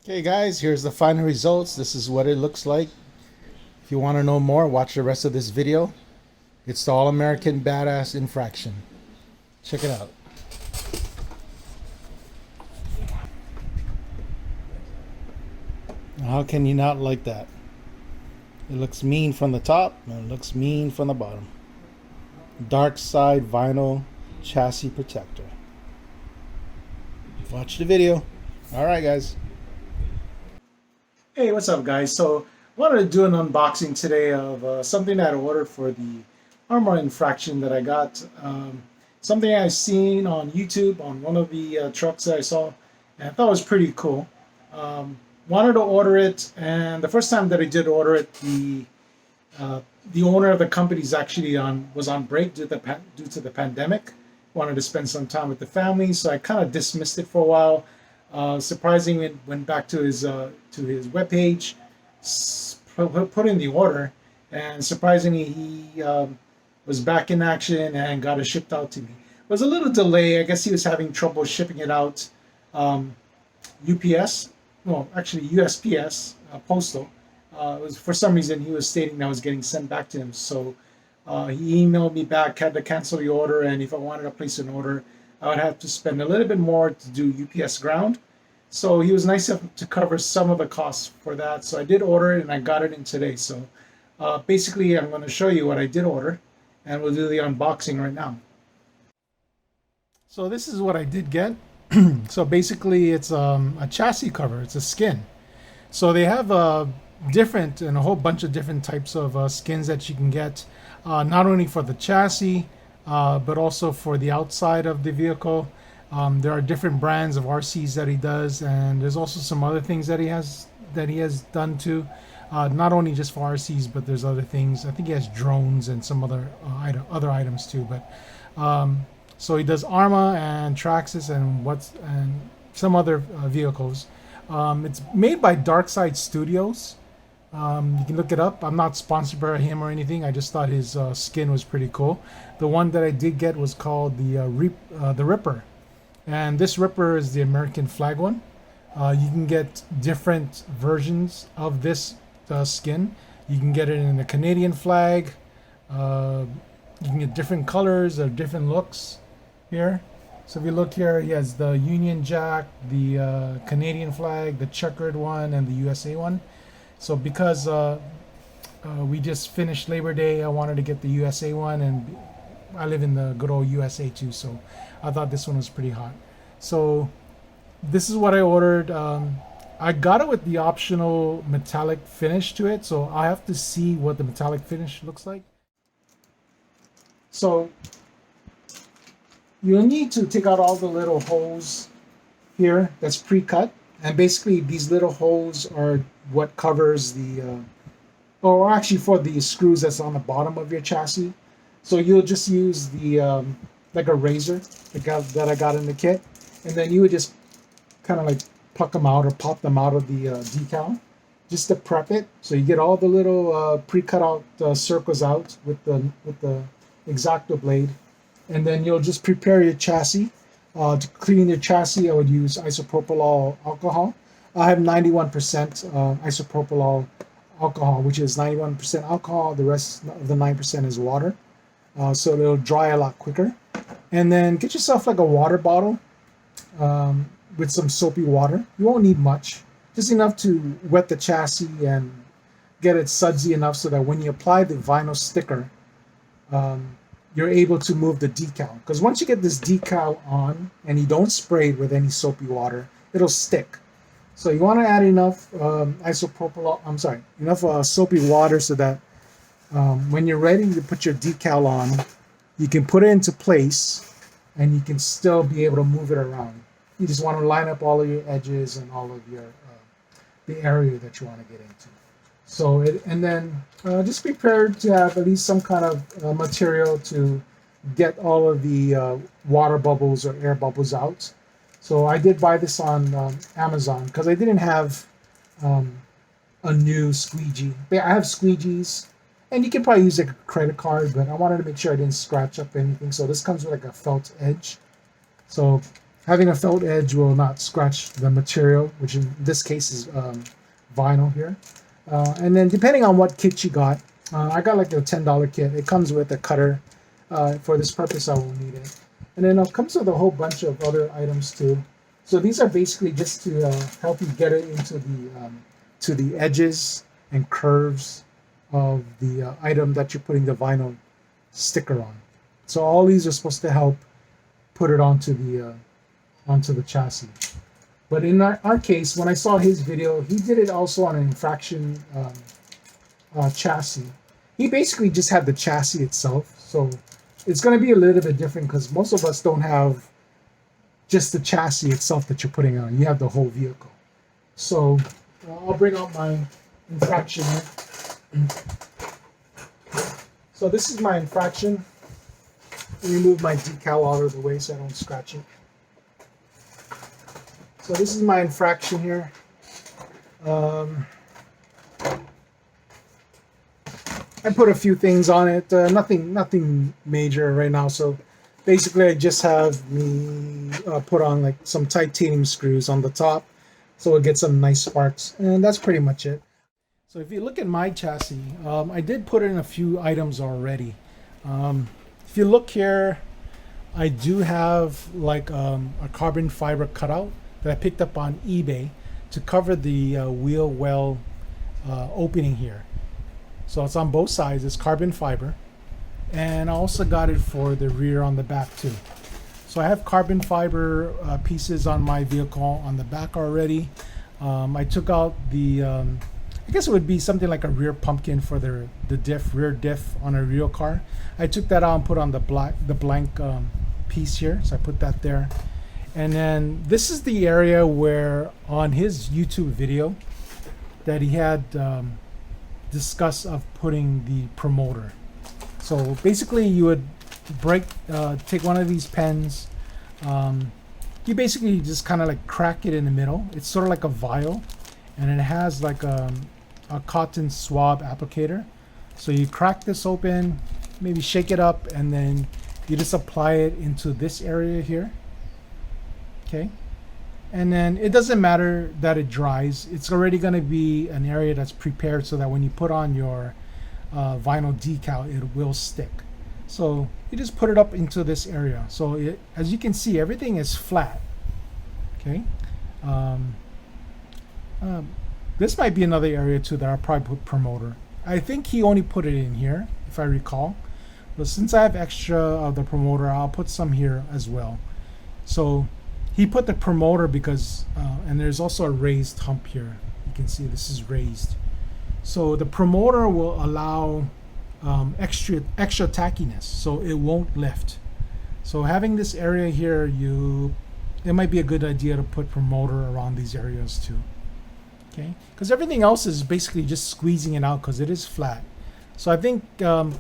Okay guys, here's the final results. This is what it looks like. If you want to know more, watch the rest of this video. It's the All-American Badass Infraction. Check it out. How can you not like that? It looks mean from the top and it looks mean from the bottom. Darkside vinyl chassis protector. Watch the video. Alright guys. Hey, what's up guys? So I wanted to do an unboxing today of something that I ordered for the Arrma Infraction that I got. Something I've seen on YouTube on one of the trucks that I saw, and I thought it was pretty cool. Wanted to order it, and the first time that I did order it, the owner of the company was on break due to the pandemic. Wanted to spend some time with the family, so I kind of dismissed it for a while. Surprisingly, went back to his webpage, put in the order, and surprisingly, he was back in action and got it shipped out to me. It was a little delay. I guess he was having trouble shipping it out. UPS, well, actually USPS, postal. It was, for some reason, he was stating that was getting sent back to him. So he emailed me back, had to cancel the order, and if I wanted to place an order, I would have to spend a little bit more to do UPS ground. So he was nice enough to cover some of the costs for that. So I did order it and I got it in today. So basically I'm going to show you what I did order and we'll do the unboxing right now. So this is what I did get. So basically it's a chassis cover. It's a skin. So they have different and a whole bunch of different types of skins that you can get, not only for the chassis, but also for the outside of the vehicle. There are different brands of RCs that he does, and there's also some other things that he has done too. Not only just for RCs, but there's other things. I think he has drones and some other items too. But so he does Arrma and Traxxas and some other vehicles. It's made by Darkside Studios. You can look it up. I'm not sponsored by him or anything. I just thought his skin was pretty cool. The one that I did get was called the Ripper, and this Ripper is the American flag one. You can get different versions of this skin. You can get it in the Canadian flag. You can get different colors or different looks here. So if you look here, he has the Union Jack, the Canadian flag, the checkered one, and the USA one. So because we just finished Labor Day, I wanted to get the USA one, and I live in the good old USA too, so I thought this one was pretty hot. So this is what I ordered. I got it with the optional metallic finish to it, so I have to see what the metallic finish looks like. So you'll need to take out all the little holes here that's pre-cut, and basically these little holes are what covers the or actually for the screws that's on the bottom of your chassis. So you'll just use the like a razor that I got in the kit, and then you would just kind of like pluck them out or pop them out of the decal just to prep it. So you get all the little pre-cut out circles out with the X-Acto blade, and then you'll just prepare your chassis. To clean your chassis, I would use isopropyl alcohol. I have 91% isopropyl alcohol, which is 91% alcohol. The rest of the 9% is water. So it'll dry a lot quicker. And then get yourself like a water bottle with some soapy water. You won't need much, just enough to wet the chassis and get it sudsy enough so that when you apply the vinyl sticker, you're able to move the decal. Because once you get this decal on and you don't spray it with any soapy water, it'll stick. So you want to add enough enough soapy water so that when you're ready to put your decal on, you can put it into place and you can still be able to move it around. You just want to line up all of your edges and all of your the area that you want to get into. So and then just be prepared to have at least some kind of material to get all of the water bubbles or air bubbles out. So I did buy this on Amazon because I didn't have a new squeegee. I have squeegees, and you can probably use like a credit card, but I wanted to make sure I didn't scratch up anything. So this comes with like a felt edge. So having a felt edge will not scratch the material, which in this case is vinyl here. And then depending on what kit you got, I got like a $10 kit. It comes with a cutter. For this purpose, I will need it. And then it comes with a whole bunch of other items too. So these are basically just to help you get it into the edges and curves of the item that you're putting the vinyl sticker on. So all these are supposed to help put it onto the chassis. But in our case, when I saw his video, he did it also on an Infraction chassis. He basically just had the chassis itself. So it's going to be a little bit different because most of us don't have just the chassis itself that you're putting on. You have the whole vehicle. So I'll bring out my Infraction here. So this is my Infraction. Remove my decal out of the way so I don't scratch it. So this is my Infraction here. I put a few things on it, nothing major right now. So basically I just have me put on like some titanium screws on the top so it gets some nice sparks, and that's pretty much it. So if you look at my chassis, I did put in a few items already. If you look here, I do have like a carbon fiber cutout that I picked up on eBay to cover the wheel well opening here. So it's on both sides, it's carbon fiber. And I also got it for the rear on the back too. So I have carbon fiber pieces on my vehicle on the back already. I took out the, I guess it would be something like a rear pumpkin for the rear diff on a real car. I took that out and put on the blank piece here. So I put that there. And then this is the area where on his YouTube video that he had discussed of putting the promoter. So basically you would take one of these pens, you basically just kind of like crack it in the middle. It's sort of like a vial, and it has like a cotton swab applicator. So you crack this open, maybe shake it up, and then you just apply it into this area here. Okay, and then it doesn't matter that it dries. It's already going to be an area that's prepared so that when you put on your vinyl decal, it will stick. So you just put it up into this area. So as you can see, everything is flat. Okay, this might be another area too that I'll probably put promoter. I think he only put it in here, if I recall. But since I have extra of the promoter, I'll put some here as well. So he put the promoter because, and there's also a raised hump here. You can see this is raised. So the promoter will allow extra tackiness, so it won't lift. So having this area here, it might be a good idea to put promoter around these areas too. Okay, because everything else is basically just squeezing it out because it is flat. So I think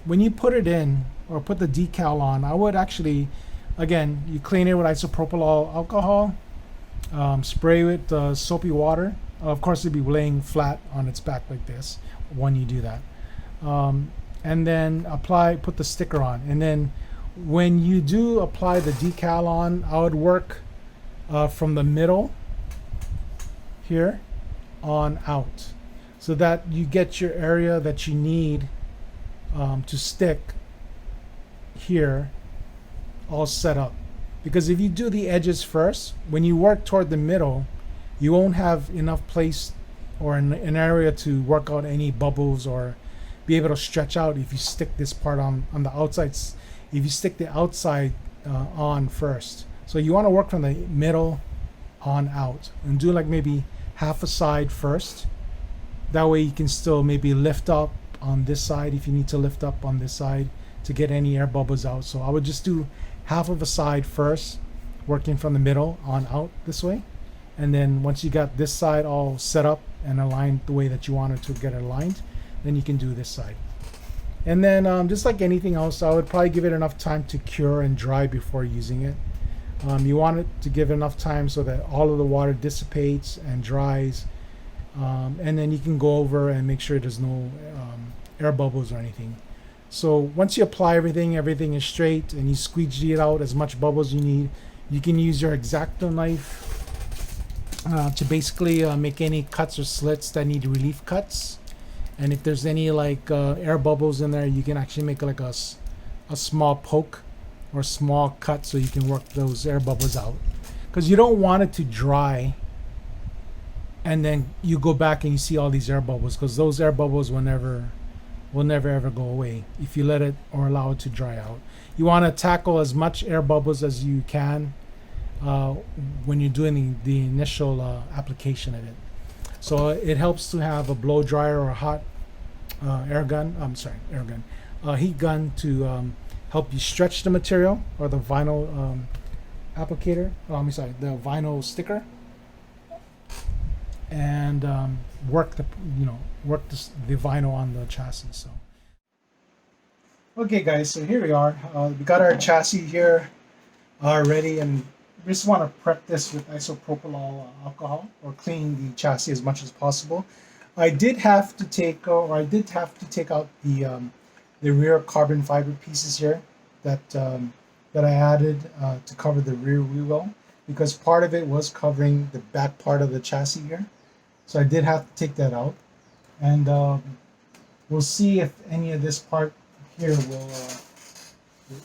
when you put it in or put the decal on, I would actually, again, you clean it with isopropyl alcohol, spray with soapy water. Of course, it'd be laying flat on its back like this when you do that. And then put the sticker on. And then when you do apply the decal on, I would work from the middle here on out so that you get your area that you need to stick here all set up. Because if you do the edges first, when you work toward the middle, you won't have enough place or an area to work out any bubbles or be able to stretch out if you stick this part on the outside. If you stick the outside on first. So you want to work from the middle on out and do like maybe half a side first. That way you can still maybe lift up on this side if you need to lift up on this side to get any air bubbles out. So I would just do half of a side first, working from the middle on out this way. And then once you got this side all set up and aligned the way that you want it to get it aligned, then you can do this side. And then just like anything else, I would probably give it enough time to cure and dry before using it. You want it to give enough time so that all of the water dissipates and dries. And then you can go over and make sure there's no air bubbles or anything. So once you apply everything is straight and you squeegee it out as much bubbles you need, You can use your X-Acto knife to basically make any cuts or slits that need relief cuts. And if there's any like air bubbles in there, you can actually make like a small poke or small cut so you can work those air bubbles out. Because you don't want it to dry and then you go back and you see all these air bubbles, because those air bubbles will never ever go away if you let it or allow it to dry out. You want to tackle as much air bubbles as you can when you're doing the initial application of it. So it helps to have a blow dryer or a hot air gun. Heat gun to help you stretch the material, or the vinyl applicator. The vinyl sticker, and work the vinyl on the chassis. So okay, guys. So here we are. We got our chassis here ready, and we just want to prep this with isopropyl alcohol, or clean the chassis as much as possible. I did have to take out the rear carbon fiber pieces here that I added to cover the rear wheel, because part of it was covering the back part of the chassis here. So I did have to take that out, and we'll see if any of this part here will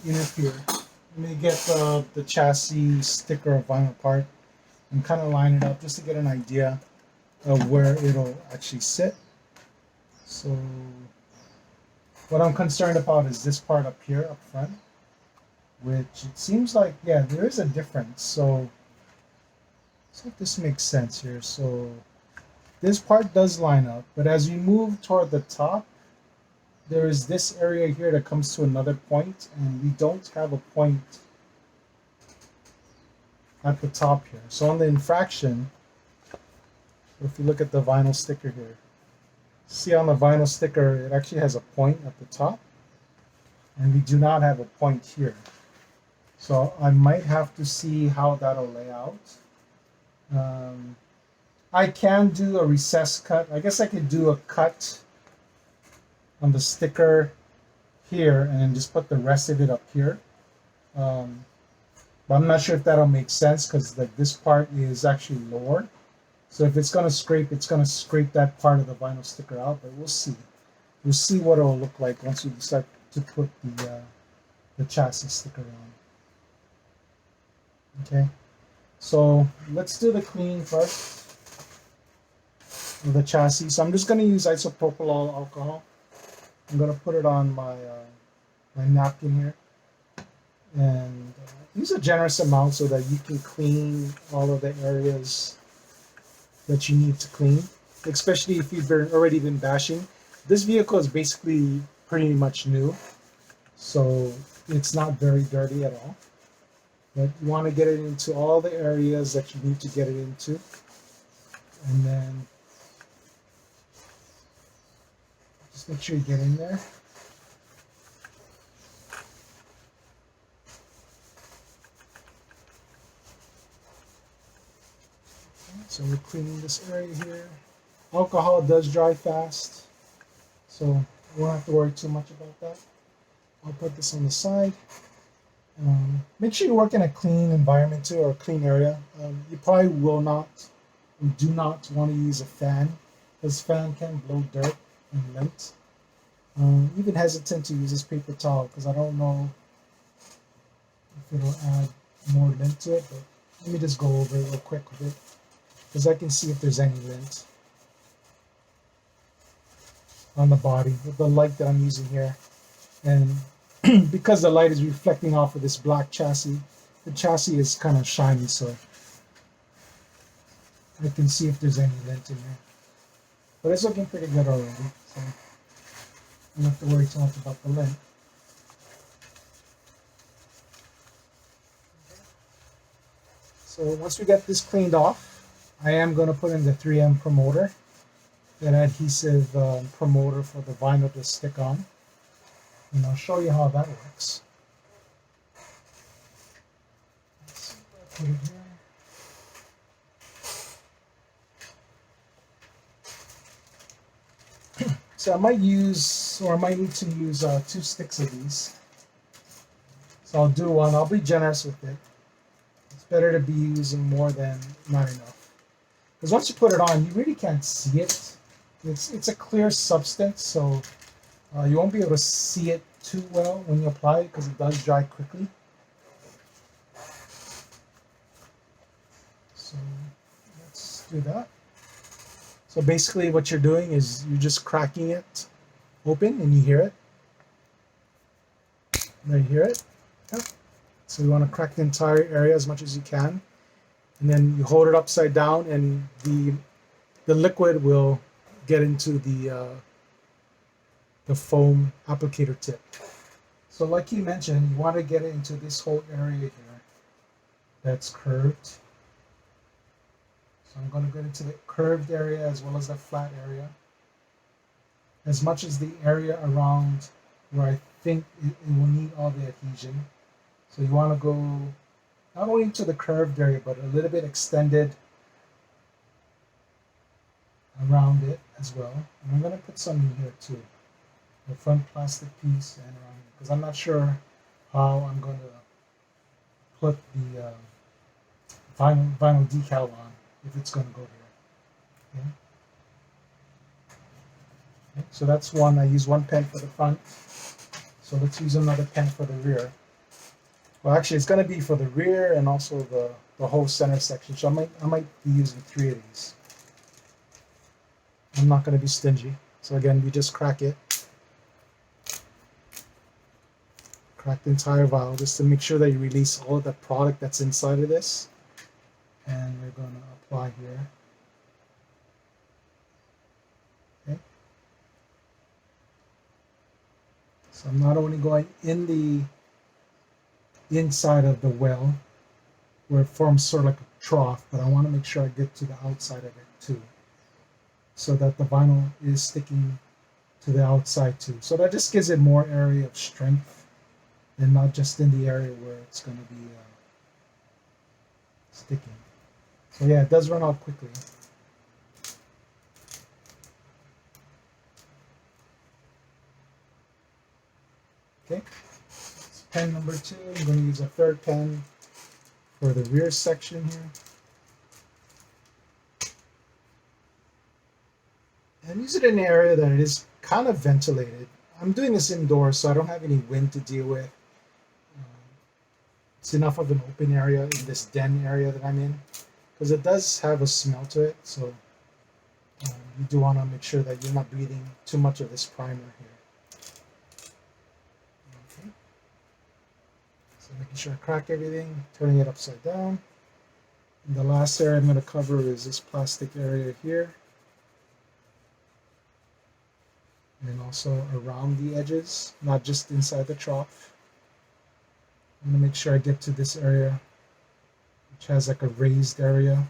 interfere. Let me get the chassis sticker or vinyl part and kind of line it up just to get an idea of where it'll actually sit. So what I'm concerned about is this part up here up front, which it seems like, yeah, there is a difference. So if this makes sense here. So this part does line up, but as you move toward the top, there is this area here that comes to another point, and we don't have a point at the top here. So on the Infraction, if you look at the vinyl sticker here, see on the vinyl sticker, it actually has a point at the top, and we do not have a point here. So I might have to see how that'll lay out. I can do a recess cut. I guess I could do a cut on the sticker here and then just put the rest of it up here. But I'm not sure if that'll make sense, because like this part is actually lower. So if it's gonna scrape, it's gonna scrape that part of the vinyl sticker out. But we'll see. We'll see what it'll look like once we start to put the chassis sticker on. Okay. So let's do the cleaning first of the chassis. So I'm just gonna use isopropyl alcohol. I'm going to put it on my my napkin here, and use a generous amount so that you can clean all of the areas that you need to clean, especially if you've already been bashing. This vehicle is basically pretty much new, so it's not very dirty at all. But you want to get it into all the areas that you need to get it into, and then just make sure you get in there. Okay, so we're cleaning this area here. Alcohol does dry fast, so we won't have to worry too much about that. I'll put this on the side. Make sure you work in a clean environment too, or a clean area. You probably will not, and do not want to use a fan, because fan can blow dirt and lint. Even hesitant to use this paper towel, because I don't know if it'll add more lint to it, but let me just go over it real quick with it, because I can see if there's any lint on the body with the light that I'm using here. And because the light is reflecting off of this black chassis, the chassis is kind of shiny, so I can see if there's any lint in there. But it's looking pretty good already, so I don't have to worry too much about the lint. So once we get this cleaned off, I am going to put in the 3M promoter, that adhesive promoter for the vinyl to stick on. And I'll show you how that works. Let's put it here. So I might use, or I might need to use 2 sticks of these. So I'll do one. I'll be generous with it. better to be using more than not enough. Because once you put it on, you really can't see it. It's a clear substance, so you won't be able to see it too well when you apply it because it does dry quickly. So let's do that. So basically what you're doing is you're just cracking it open and you hear it. There you hear it. Yep. So you want to crack the entire area as much as you can. And then you hold it upside down and the liquid will get into the foam applicator tip. So like you mentioned, you want to get it into this whole area here that's curved. So I'm going to get into the curved area as well as the flat area. As much as the area around where I think it will need all the adhesion. So you want to go not only into the curved area, but a little bit extended around it as well. And I'm going to put some in here too. The front plastic piece and around it, because I'm not sure how I'm going to put the vinyl decal on, if it's going to go here. Okay. Okay, so that's one. I use one pen for the front. So let's use another pen for the rear. Well, actually, it's going to be for the rear and also the whole center section. So I might be using 3 of these. I'm not going to be stingy. So again, you just crack it. Crack the entire vial just to make sure that you release all of the product that's inside of this. And we're going to apply here. Okay. So I'm not only going in the inside of the well where it forms sort of like a trough, but I want to make sure I get to the outside of it too, so that the vinyl is sticking to the outside too. So that just gives it more area of strength and not just in the area where it's going to be sticking. So yeah, it does run out quickly. Okay. Pen number 2, I'm going to use a third pen for the rear section here. And use it in an area that it is kind of ventilated. I'm doing this indoors, so I don't have any wind to deal with. It's enough of an open area in this den area that I'm in, because it does have a smell to it, so you do want to make sure that you're not breathing too much of this primer here. So making sure I crack everything, turning it upside down. And the last area I'm going to cover is this plastic area here. And also around the edges, not just inside the trough. I'm going to make sure I get to this area, which has like a raised area.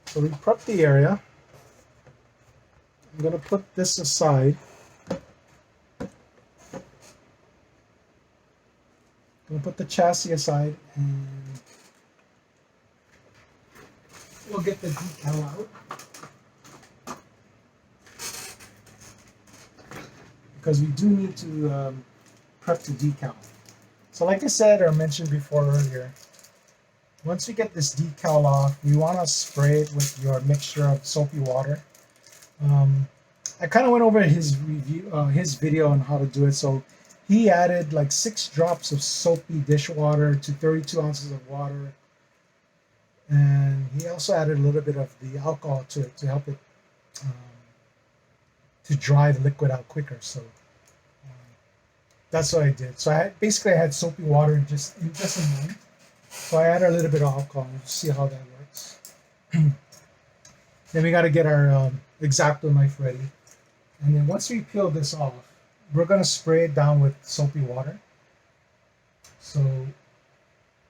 So we prep the area. I'm going to put this aside. I'm going to put the chassis aside and we'll get the decal out. Because we do need to prep the decal. So like I said or mentioned before earlier, once you get this decal off, you want to spray it with your mixture of soapy water. I kind of went over his review, his video on how to do it. So he added like 6 drops of soapy dishwater to 32 ounces of water. And he also added a little bit of the alcohol to it to help it to dry the liquid out quicker. So That's what I did. So basically I had soapy water just in mind. So I added a little bit of alcohol and see how that works. Then we got to get our X-Acto knife ready. And then once we peel this off, we're going to spray it down with soapy water. So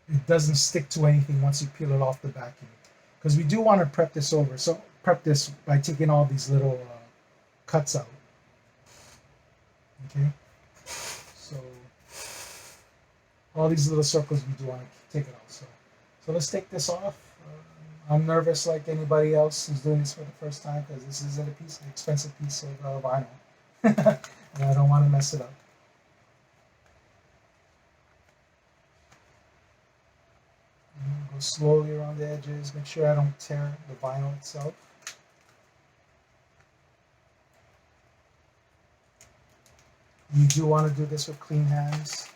it doesn't stick to anything once you peel it off the vacuum. Because we do want to prep this over. So prep this by taking all these little cuts out. Okay. So all these little circles we do want to take it off. So let's take this off. I'm nervous like anybody else who's doing this for the first time because this is an expensive piece of vinyl. And I don't want to mess it up. Go slowly around the edges, make sure I don't tear the vinyl itself. You do want to do this with clean hands.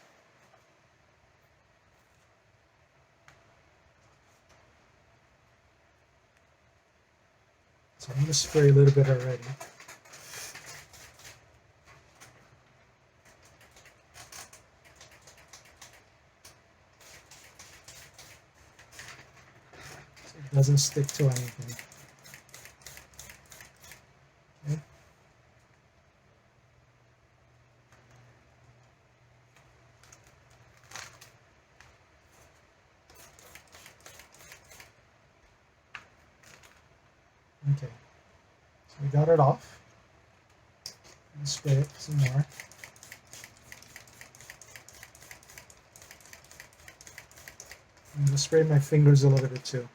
So I'm going to spray a little bit already. So it doesn't stick to anything. Okay. Okay, so we got it off. Let's spray it some more. I'm going to spray my fingers a little bit too,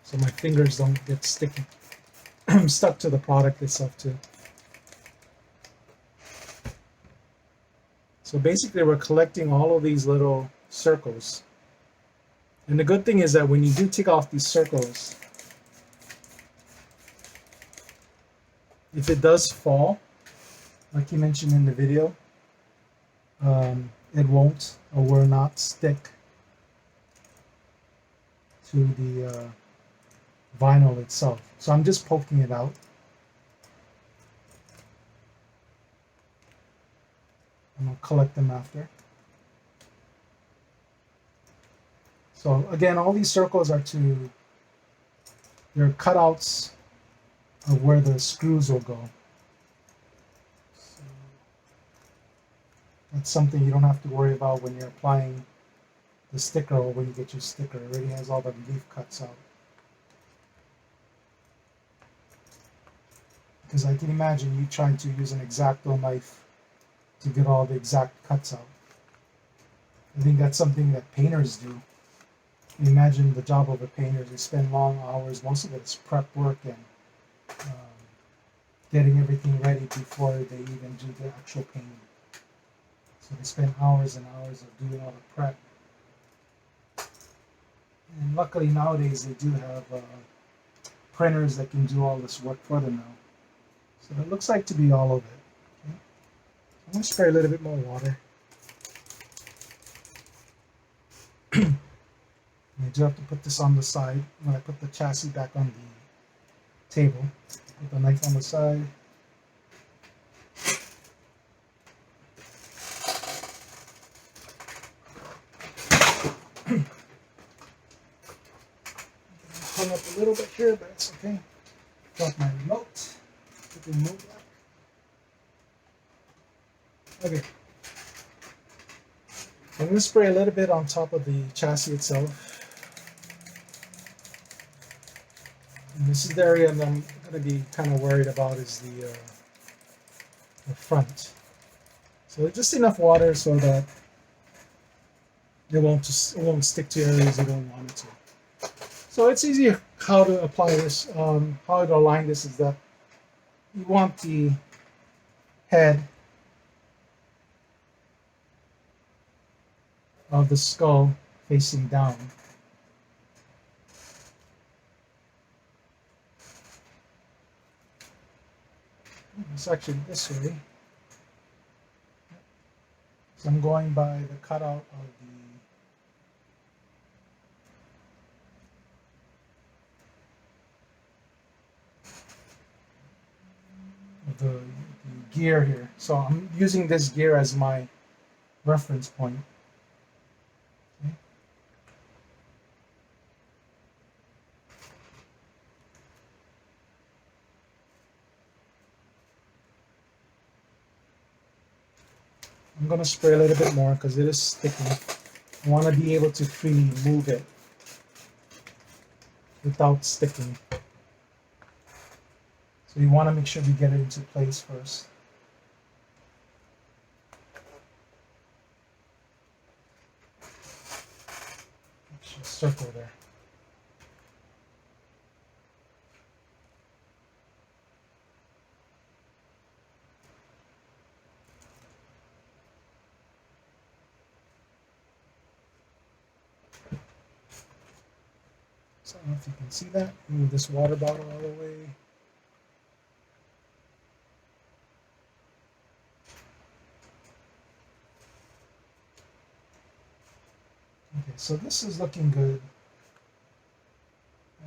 so my fingers don't get sticky. I'm stuck to the product itself too. So basically we're collecting all of these little circles. And the good thing is that when you do take off these circles, if it does fall, like you mentioned in the video, it won't or will not stick to the vinyl itself. So I'm just poking it out. I'm going to collect them after. So again, all these circles are they're cutouts of where the screws will go. So that's something you don't have to worry about when you're applying the sticker or when you get your sticker. It already has all the relief cuts out. Because I can imagine you trying to use an X-Acto knife to get all the exact cuts out. I think that's something that painters do. Imagine the job of a painter. They spend long hours. Most of it is prep work and getting everything ready before they even do the actual painting. So they spend hours and hours of doing all the prep. And luckily nowadays they do have printers that can do all this work for them now. So it looks like to be all of it. Okay. I'm going to spray a little bit more water. I do have to put this on the side when I put the chassis back on the table. Put the knife on the side. Hung up a little bit here, but it's okay. Drop my remote. Put the remote back. Okay. I'm going to spray a little bit on top of the chassis itself. And this is the area that I'm going to be kind of worried about is the front. So just enough water so that it won't stick to areas you don't want it to. So it's easy how to apply this. How to align this is that you want the head of the skull facing down. It's actually this way. So I'm going by the cutout of the gear here. So I'm using this gear as my reference point. Okay. I'm going to spray a little bit more because it is sticky. I want to be able to freely move it without sticking. So you want to make sure we get it into place first. Circle there. So I don't know if you can see that. Move this water bottle all the way. Okay, so this is looking good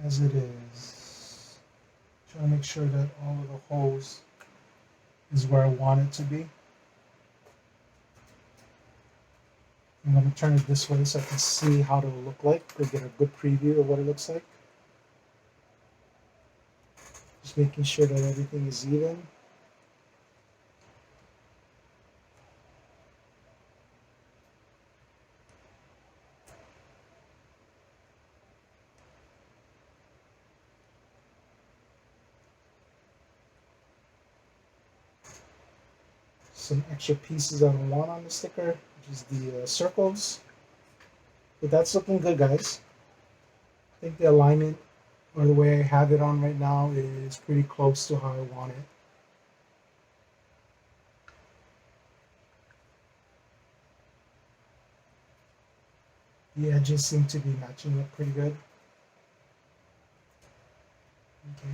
as it is. Trying to make sure that all of the holes is where I want it to be. I'm going to turn it this way so I can see how it will look like, to get a good preview of what it looks like. Just making sure that everything is even. Some extra pieces I don't want on the sticker, which is the circles. But that's looking good, guys. I think the alignment, or the way I have it on right now, is pretty close to how I want it. The edges seem to be matching up pretty good. Okay.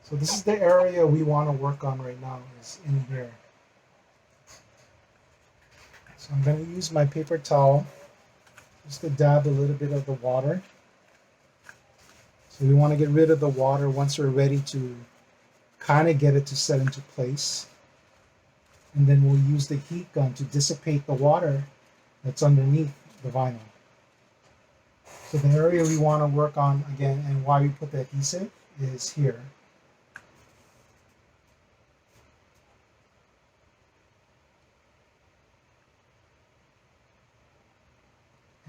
So this is the area we want to work on right now, is in here. So I'm going to use my paper towel just to dab a little bit of the water. So we want to get rid of the water once we're ready to kind of get it to set into place. And then we'll use the heat gun to dissipate the water that's underneath the vinyl. So the area we want to work on again, and why we put the adhesive, is here.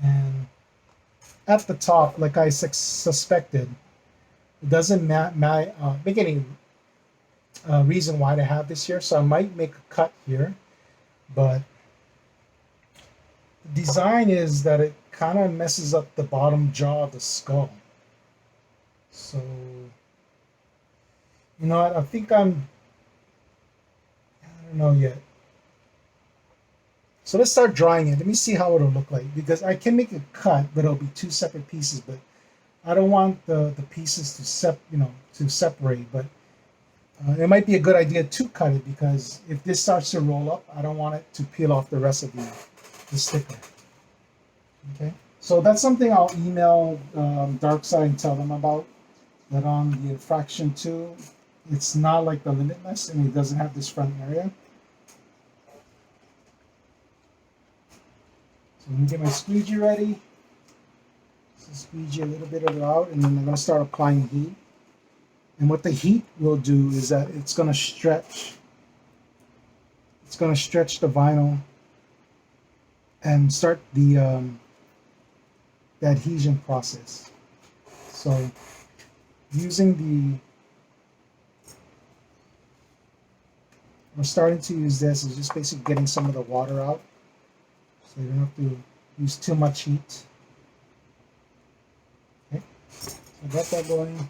And at the top, like I suspected, it doesn't make any reason why to have this here, so I might make a cut here, but the design is that it kind of messes up the bottom jaw of the skull. So, you know what, I don't know yet. So let's start drying it. Let me see how it'll look like, because I can make a cut, but it'll be two separate pieces. But I don't want the pieces to separate. But it might be a good idea to cut it, because if this starts to roll up, I don't want it to peel off the rest of the sticker. Okay, so that's something I'll email Darkside and tell them about. That on the Infraction 2, it's not like the Limitless, and it doesn't have this front area. So I'm going to get my squeegee ready. So squeegee a little bit of it out, and then I'm going to start applying heat. And what the heat will do is that it's going to stretch. It's going to stretch the vinyl and start the adhesion process. So we're starting to use this is just basically getting some of the water out. So you don't have to use too much heat. Okay, so I got that going.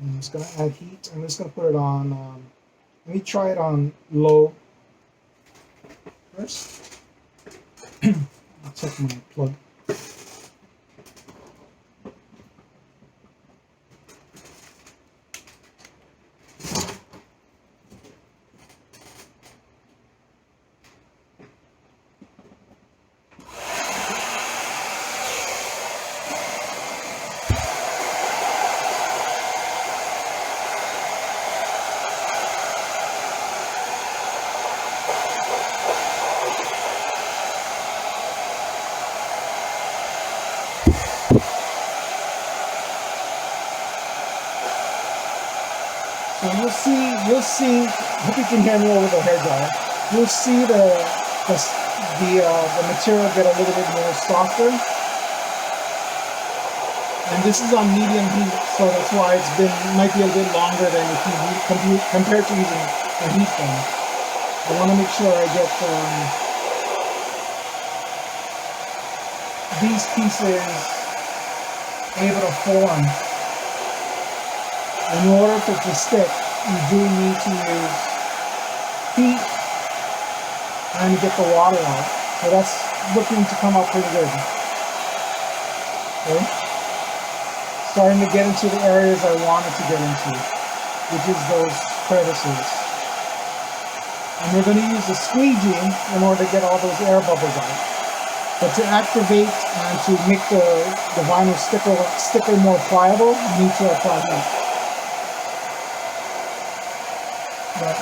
I'm just going to add heat. I'm just going to put it on, let me try it on low first. I'll check my plug. So you'll see, hope you can hear me over the hair dryer. You'll see the material get a little bit more softer. And this is on medium heat, so that's why might be a bit longer than if you compared to using a heat gun. I want to make sure I get these pieces able to form. In order for it to stick, you do need to use heat and get the water out. So that's looking to come out pretty good. Okay. Starting to get into the areas I wanted to get into, which is those crevices. And we're going to use the squeegee in order to get all those air bubbles out. But to activate and to make the vinyl sticker more pliable, you need to apply heat. But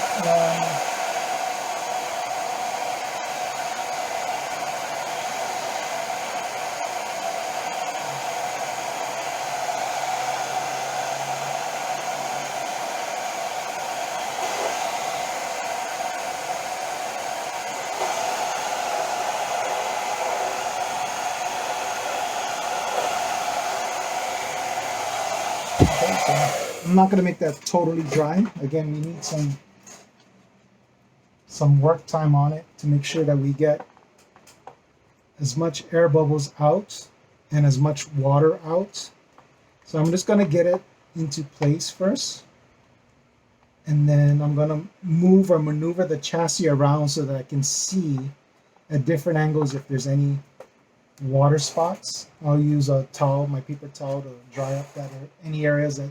okay, so I'm not going to make that totally dry. Again, we need some work time on it to make sure that we get as much air bubbles out and as much water out. So I'm just going to get it into place first, and then I'm going to move or maneuver the chassis around so that I can see at different angles if there's any water spots. I'll use a towel, my paper towel, to dry up any areas that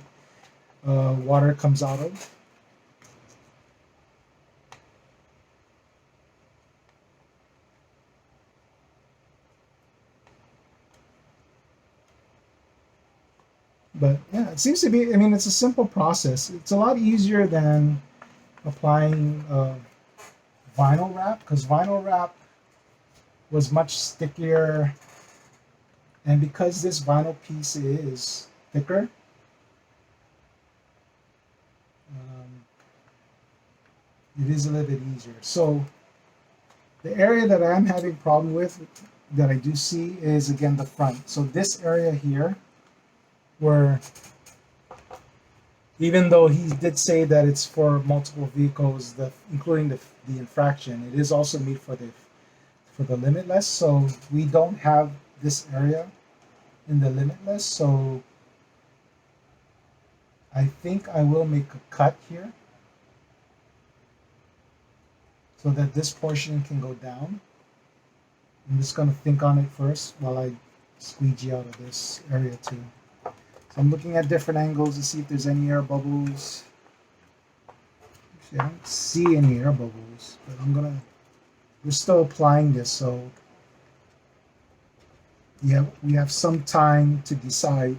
water comes out of. But yeah, it seems to be, I mean, it's a simple process. It's a lot easier than applying vinyl wrap, because vinyl wrap was much stickier. And because this vinyl piece is thicker, it is a little bit easier. So the area that I'm having problem with, that I do see, is again the front. So this area here, where even though he did say that it's for multiple vehicles, including the infraction, it is also made for the limitless. So we don't have this area in the limitless. So I think I will make a cut here so that this portion can go down. I'm just going to think on it first while I squeegee out of this area too. So I'm looking at different angles to see if there's any air bubbles. Actually, I don't see any air bubbles, but we're still applying this, so yeah, we have some time to decide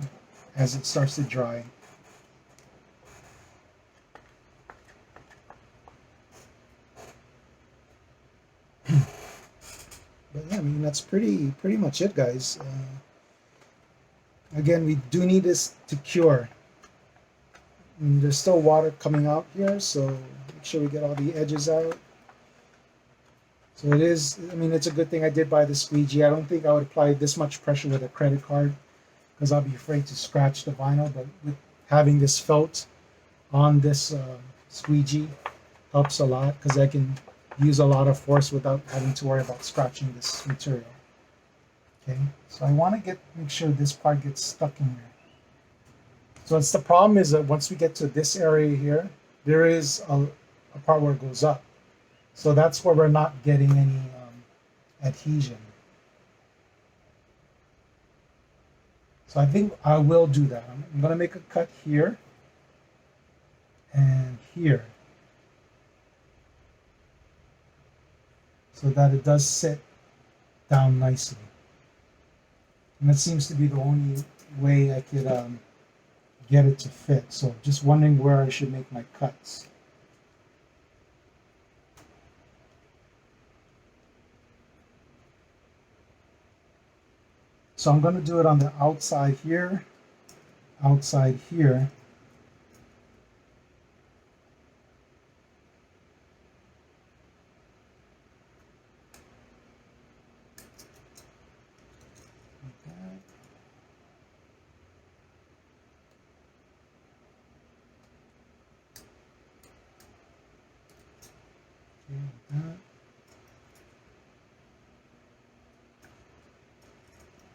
as it starts to dry. But yeah, I mean, that's pretty much it, guys. Again, we do need this to cure. And there's still water coming out here, so make sure we get all the edges out. So it is, I mean, it's a good thing I did buy the squeegee. I don't think I would apply this much pressure with a credit card because I'll be afraid to scratch the vinyl, but with having this felt on this squeegee helps a lot because I can use a lot of force without having to worry about scratching this material. Okay, so I want to make sure this part gets stuck in here. So it's the problem is that once we get to this area here, there is a part where it goes up. So that's where we're not getting any adhesion. So I think I will do that. I'm going to make a cut here and here, so that it does sit down nicely. And that seems to be the only way I could get it to fit. So just wondering where I should make my cuts. So I'm going to do it on the outside here,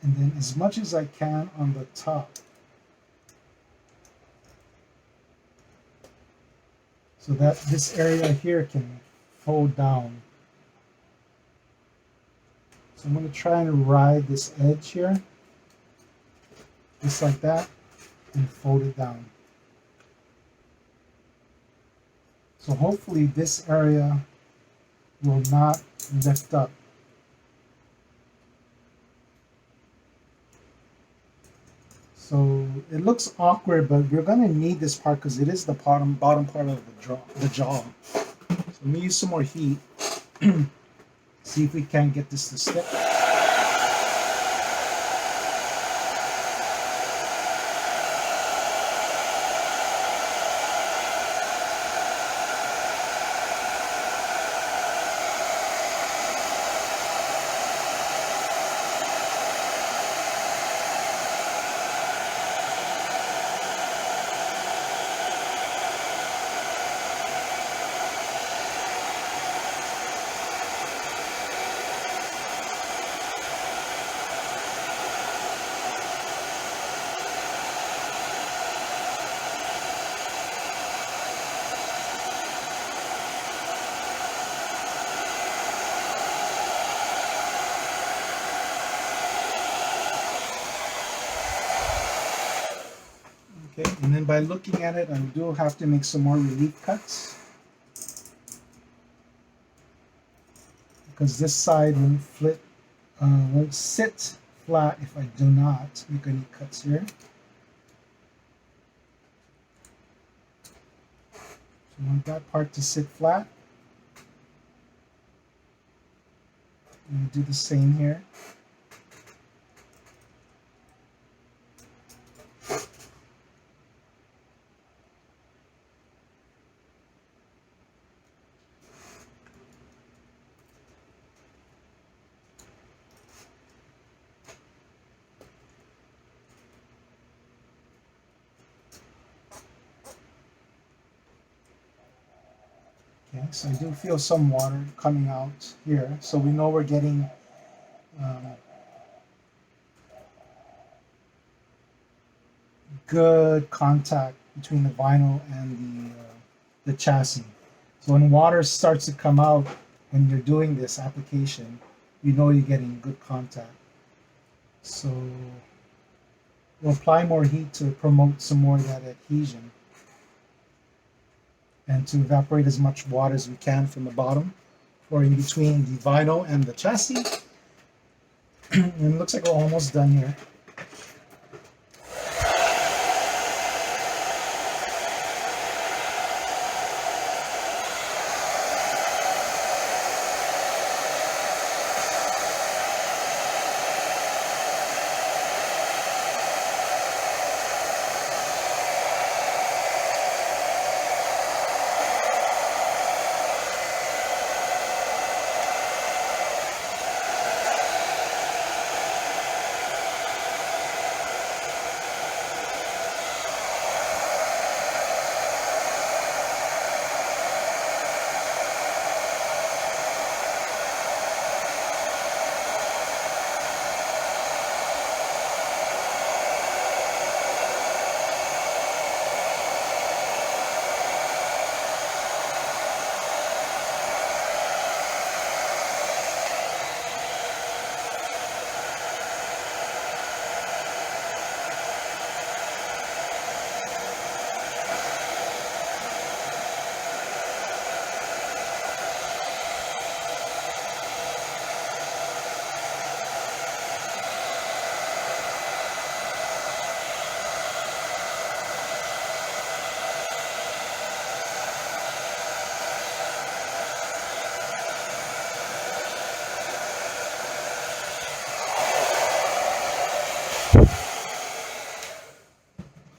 And then as much as I can on the top. So that this area here can fold down. So I'm going to try and ride this edge here, just like that, and fold it down. So hopefully this area will not lift up. So it looks awkward, but we're going to need this part because it is the bottom part of the jaw. So let me use some more heat. See if we can get this to stick. Okay, and then by looking at it, I do have to make some more relief cuts because this side won't sit flat if I do not make any cuts here. So I want that part to sit flat. I'm going to do the same here. Okay, so I do feel some water coming out here, so we know we're getting good contact between the vinyl and the chassis. So when water starts to come out when you're doing this application, you know you're getting good contact. So we'll apply more heat to promote some more of that adhesion and to evaporate as much water as we can from the bottom or in between the vinyl and the chassis. And it looks like we're almost done here.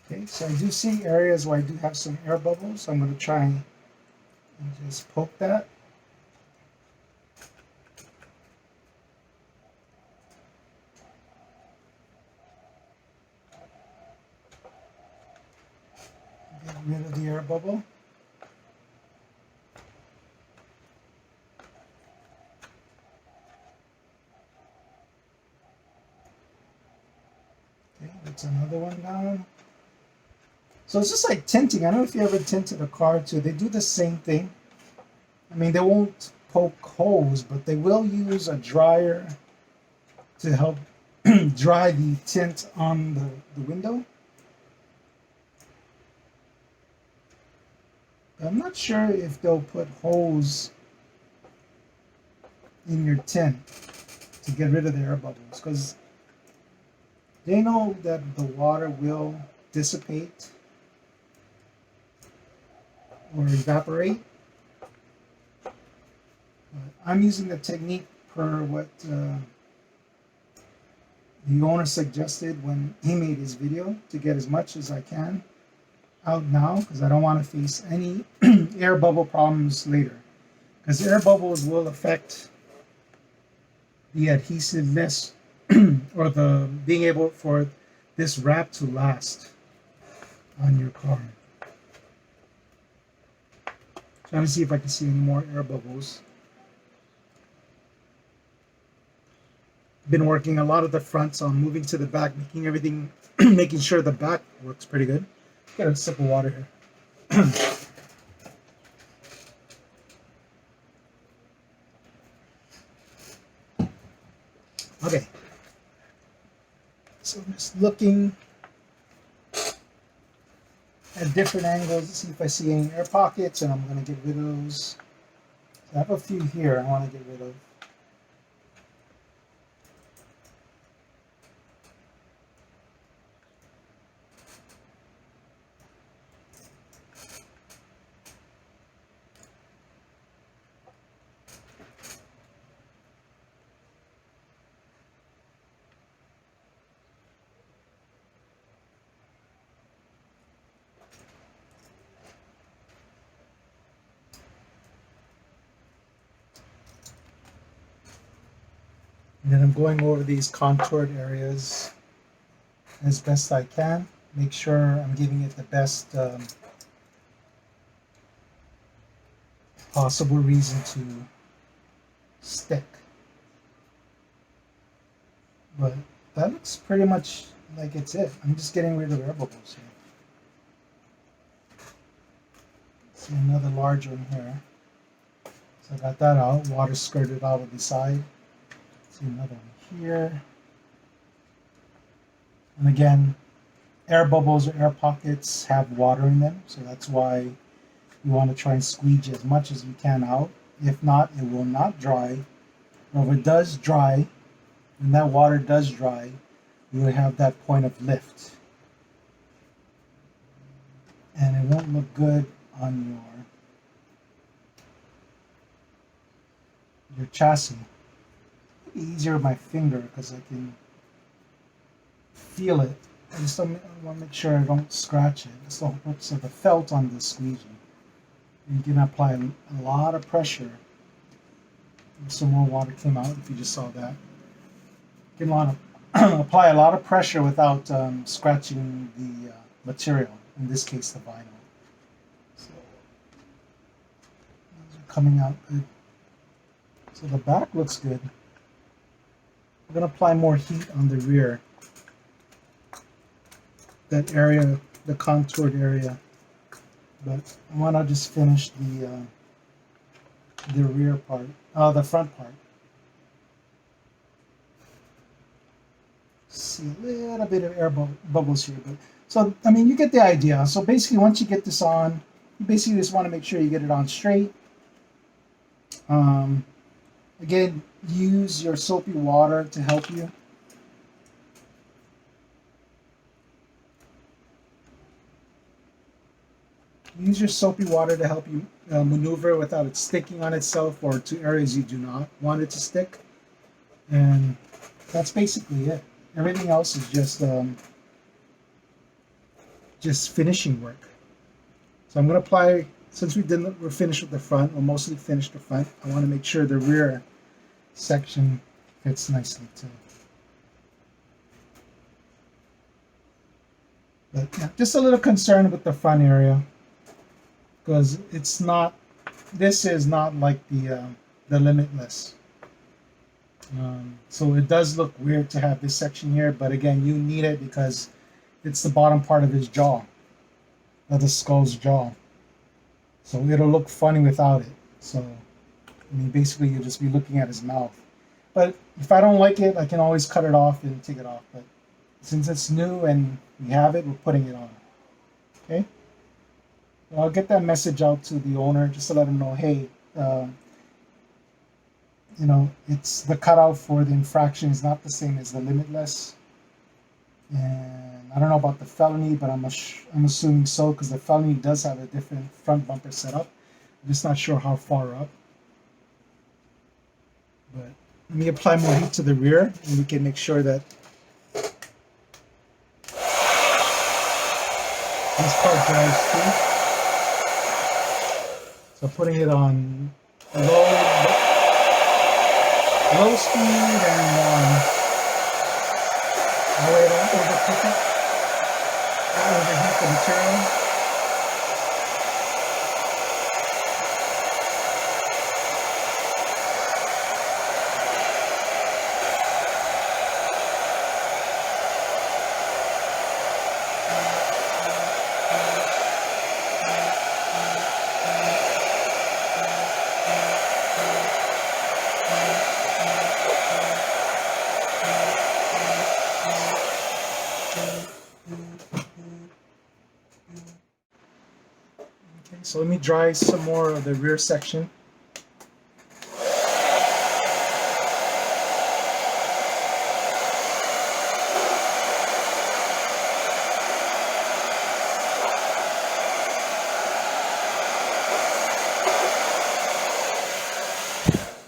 Okay, so I do see areas where I do have some air bubbles. So I'm going to try and just poke that. Get rid of the air bubble. So it's just like tinting. I don't know if you ever tinted a car too. They do the same thing. I mean, they won't poke holes, but they will use a dryer to help dry the tint on the window. I'm not sure if they'll put holes in your tint to get rid of the air bubbles, because they know that the water will dissipate or evaporate. I'm using the technique per what the owner suggested when he made his video, to get as much as I can out now, because I don't want to face any air bubble problems later, because air bubbles will affect the adhesiveness or the being able for this wrap to last on your car. Trying to see if I can see any more air bubbles. Been working a lot of the fronts on moving to the back, making everything, making sure the back works pretty good. Get a sip of water here. Okay. So I'm just looking at different angles to see if I see any air pockets, and I'm going to get rid of those. So I have a few here I want to get rid of. And then I'm going over these contoured areas as best I can. Make sure I'm giving it the best possible reason to stick. But that looks pretty much like it's it. I'm just getting rid of air bubbles here. See another large one here. So I got that out. Water skirted out of the side. See another one here. And again, air bubbles or air pockets have water in them, so that's why you want to try and squeeze as much as you can out. If not, it will not dry. Or if it does dry, when that water does dry, you will have that point of lift. And it won't look good on your chassis. Easier with my finger because I can feel it. I just want to make sure I don't scratch it. That's the whole purpose of the felt on the squeegee. You can apply a lot of pressure. Some more water came out if you just saw that. You can apply a lot of pressure without scratching the material, in this case the vinyl. So those are coming out good. So the back looks good. I'm going to apply more heat on the rear. That area, the contoured area. But I want to just finish the rear part, the front part. See a little bit of air bubbles here, but so I mean you get the idea. So basically, once you get this on, you basically just want to make sure you get it on straight. Again, use your soapy water to help you. Use your soapy water to help you maneuver without it sticking on itself or to areas you do not want it to stick. And that's basically it. Everything else is just finishing work. So I'm going to apply, since we're finished with the front, we'll mostly finish the front. I want to make sure the rear section fits nicely too. But yeah, just a little concerned with the front area because it's not. This is not like the Limitless. So it does look weird to have this section here, but again, you need it because it's the bottom part of his jaw. of the skull's jaw. So it'll look funny without it. So, I mean, basically you'll just be looking at his mouth. But if I don't like it, I can always cut it off and take it off. But since it's new and we have it, we're putting it on. Okay? So I'll get that message out to the owner just to let him know, hey, it's the cutout for the infraction is not the same as the limitless. And I don't know about the felony, but I'm assuming so because the felony does have a different front bumper setup. I'm just not sure how far up. But let me apply more heat to the rear and we can make sure that this part dries too. So putting it on low speed and that way I don't overcook it, don't overheat the material. So let me dry some more of the rear section.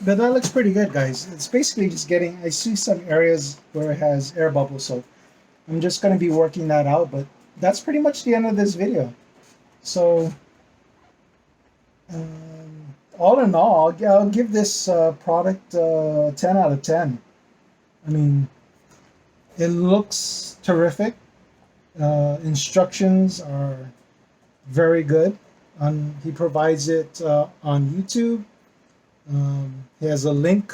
But that looks pretty good, guys. It's basically just getting, I see some areas where it has air bubbles, so I'm just going to be working that out, but that's pretty much the end of this video. So all in all, I'll give this product 10 out of 10. I mean, it looks terrific. Instructions are very good. He provides it on YouTube. He has a link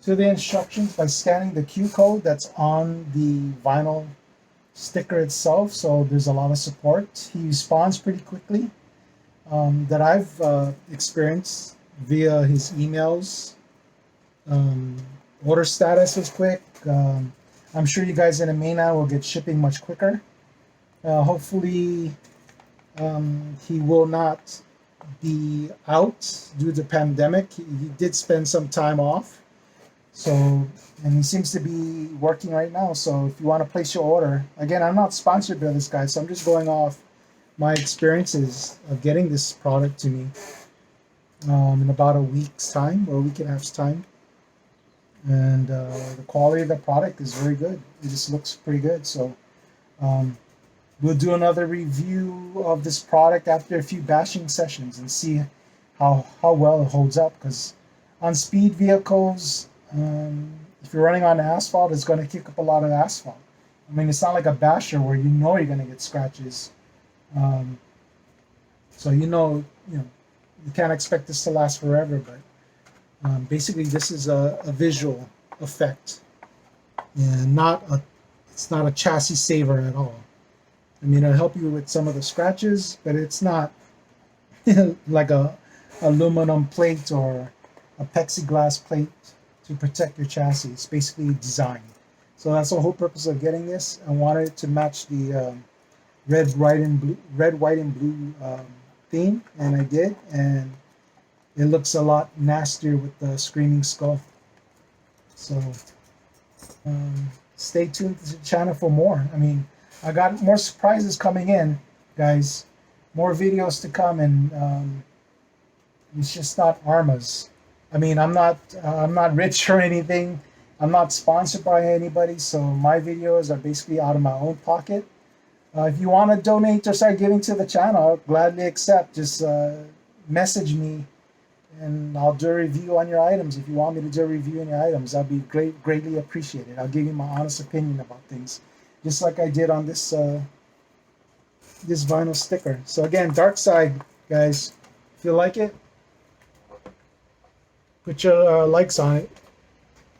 to the instructions by scanning the Q code that's on the vinyl sticker itself. So there's a lot of support. He responds pretty quickly. That I've experienced via his emails. Order status is quick. I'm sure you guys in the mainland will get shipping much quicker. Hopefully, he will not be out due to the pandemic. He did spend some time off. So, and he seems to be working right now. So if you want to place your order, again, I'm not sponsored by this guy, so I'm just going off my experiences of getting this product to me in about a week's time or a week and a half's time, and the quality of the product is very good. It just looks pretty good. So we'll do another review of this product after a few bashing sessions and see how well it holds up, because on speed vehicles, if you're running on asphalt, it's going to kick up a lot of asphalt. I mean, it's not like a basher where you know you're going to get scratches. So you can't expect this to last forever, but basically this is a visual effect and it's not a chassis saver at all. I mean, it'll help you with some of the scratches, but it's not like a aluminum plate or a plexiglass plate to protect your chassis. It's basically designed. So that's the whole purpose of getting this. I wanted it to match the red, white, and blue theme, and I did, and it looks a lot nastier with the screaming skull. So stay tuned to the channel for more. I mean, I got more surprises coming in, guys. More videos to come, and it's just not Arrma's. I mean, I'm not rich or anything. I'm not sponsored by anybody, so my videos are basically out of my own pocket. If you want to donate or start giving to the channel, I'll gladly accept. Just message me, and I'll do a review on your items. If you want me to do a review on your items, I'll be greatly appreciated. I'll give you my honest opinion about things, just like I did on this this vinyl sticker. So again, Darkside, guys, if you like it, put your likes on it,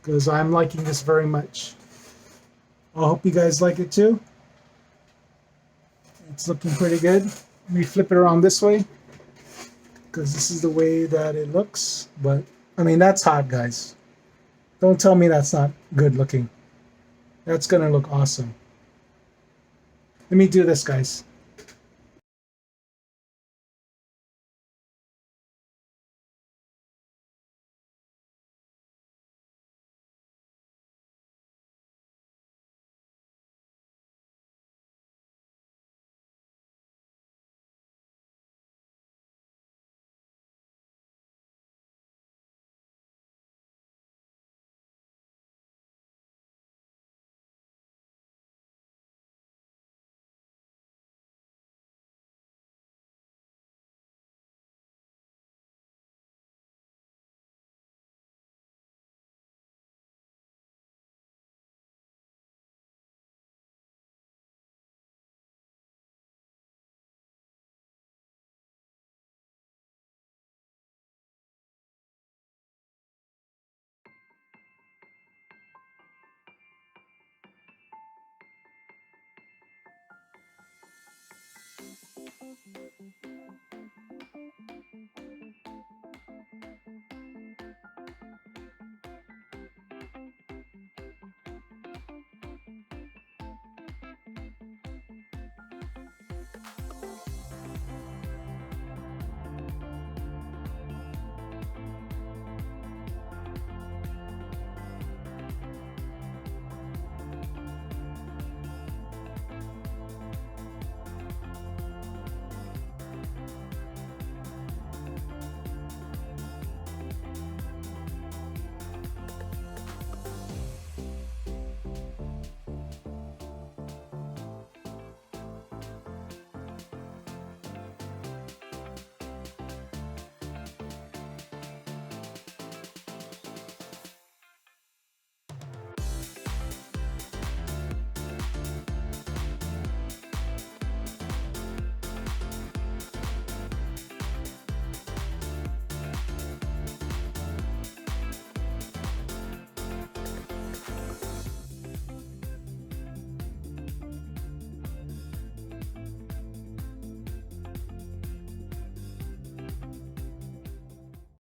because I'm liking this very much. I hope you guys like it too. It's looking pretty good. Let me flip it around this way because this is the way that it looks. But I mean, that's hot, guys. Don't tell me that's not good looking. That's gonna look awesome. Let me do this, guys.